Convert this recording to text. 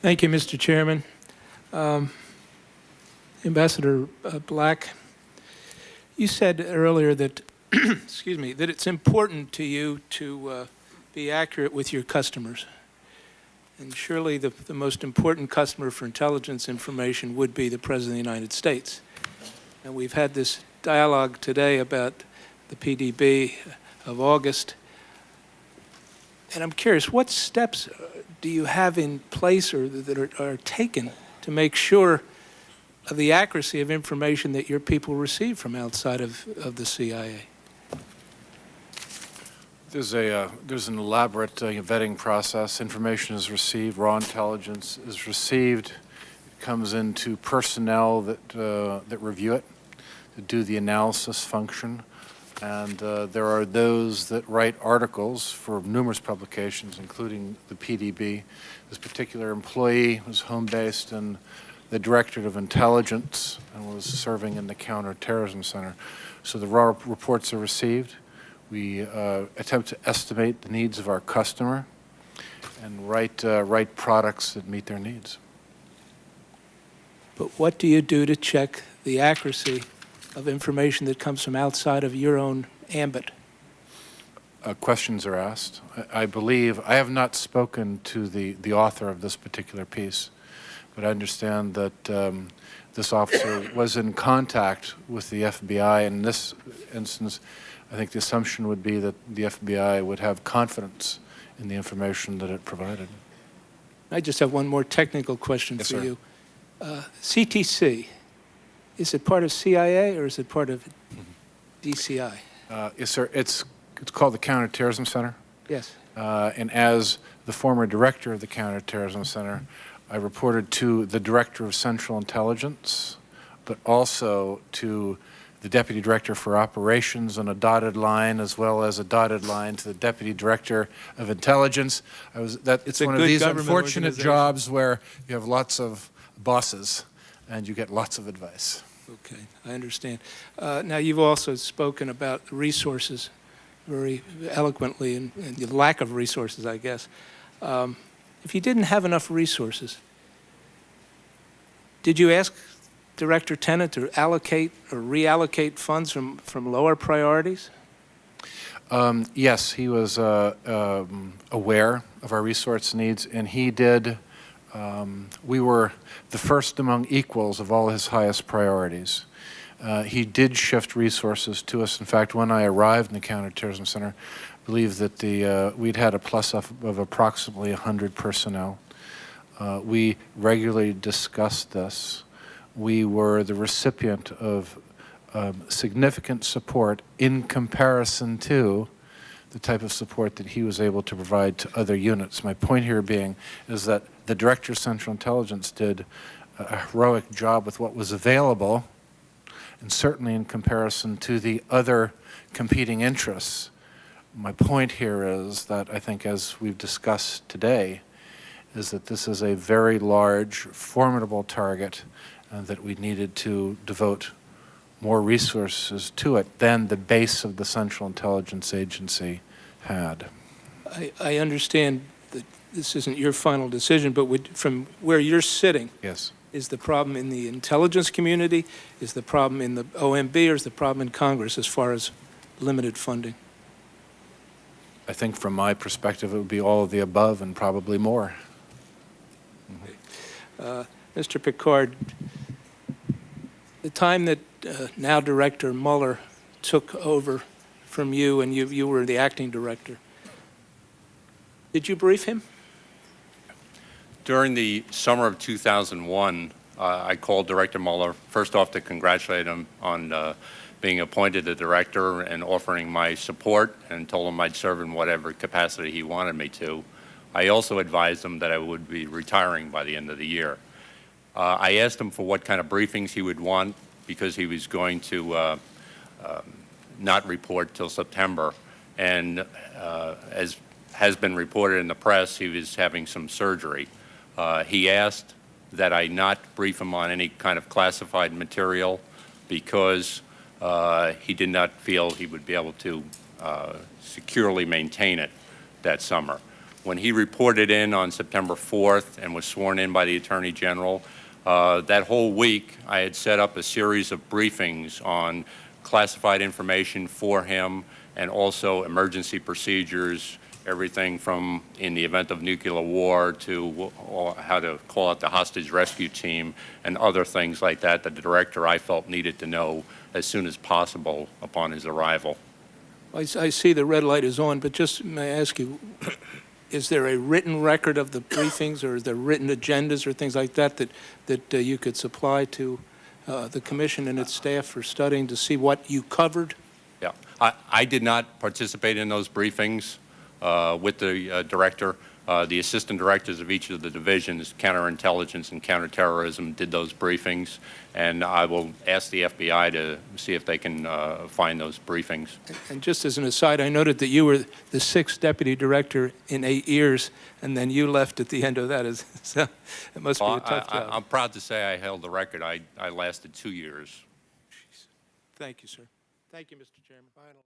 Thank you, Mr. Chairman. Ambassador Black, you said earlier that, excuse me, that it's important to you to be accurate with your customers. And surely the most important customer for intelligence information would be the President of the United States. And we've had this dialogue today about the PDB of August. And I'm curious, what steps do you have in place or that are taken to make sure of the accuracy of information that your people receive from outside of the CIA? There's an elaborate vetting process. Information is received, raw intelligence is received. It comes into personnel that review it, that do the analysis function. And there are those that write articles for numerous publications, including the PDB. This particular employee was home-based in the Directorate of Intelligence and was serving in the Counterterrorism Center. So the raw reports are received. We attempt to estimate the needs of our customer and write products that meet their needs. But what do you do to check the accuracy of information that comes from outside of your own ambit? Questions are asked. I believe, I have not spoken to the author of this particular piece, but I understand that this officer was in contact with the FBI. In this instance, I think the assumption would be that the FBI would have confidence in the information that it provided. I just have one more technical question for you. CTC, is it part of CIA or is it part of DCI? Yes, sir. It's called the Counterterrorism Center. Yes. And as the former director of the Counterterrorism Center, I reported to the Director of Central Intelligence, but also to the Deputy Director for Operations on a dotted line, as well as a dotted line to the Deputy Director of Intelligence. It's one of these unfortunate jobs where you have lots of bosses and you get lots of advice. Okay, I understand. Now, you've also spoken about resources very eloquently and the lack of resources, I guess. If you didn't have enough resources, did you ask Director Tennant to allocate or reallocate funds from lower priorities? Yes, he was aware of our resource needs, and he did. We were the first among equals of all his highest priorities. He did shift resources to us. In fact, when I arrived in the Counterterrorism Center, I believe that we'd had a plus of approximately 100 personnel. We regularly discussed this. We were the recipient of significant support in comparison to the type of support that he was able to provide to other units. My point here being is that the Director of Central Intelligence did a heroic job with what was available, and certainly in comparison to the other competing interests. My point here is that I think, as we've discussed today, is that this is a very large, formidable target that we needed to devote more resources to it than the base of the Central Intelligence Agency had. I understand that this isn't your final decision, but from where you're sitting, yes, is the problem in the intelligence community, is the problem in the OMB, or is the problem in Congress as far as limited funding? I think from my perspective, it would be all of the above and probably more. Mr. Pickard, the time that now Director Mueller took over from you, and you were the acting director, did you brief him? During the summer of 2001, I called Director Mueller, first off to congratulate him on being appointed the director and offering my support, and told him I'd serve in whatever capacity he wanted me to. I also advised him that I would be retiring by the end of the year. I asked him for what kind of briefings he would want, because he was going to not report till September. And as has been reported in the press, he was having some surgery. He asked that I not brief him on any kind of classified material because he did not feel he would be able to securely maintain it that summer. When he reported in on September 4th and was sworn in by the Attorney General, that whole week I had set up a series of briefings on classified information for him and also emergency procedures, everything from in the event of nuclear war to how to call out the hostage rescue team and other things like that that the director I felt needed to know as soon as possible upon his arrival. I see the red light is on, but just may I ask you, is there a written record of the briefings, or is there written agendas or things like that that you could supply to the commission and its staff for studying to see what you covered? Yeah, I did not participate in those briefings with the director. The assistant directors of each of the divisions, counterintelligence and counterterrorism, did those briefings, and I will ask the FBI to see if they can find those briefings. And just as an aside, I noted that you were the 6th deputy director in 8 years, and then you left at the end of that. So it must be a tough job. I'm proud to say I held the record. I lasted 2 years. Thank you, sir. Thank you, Mr. Chairman.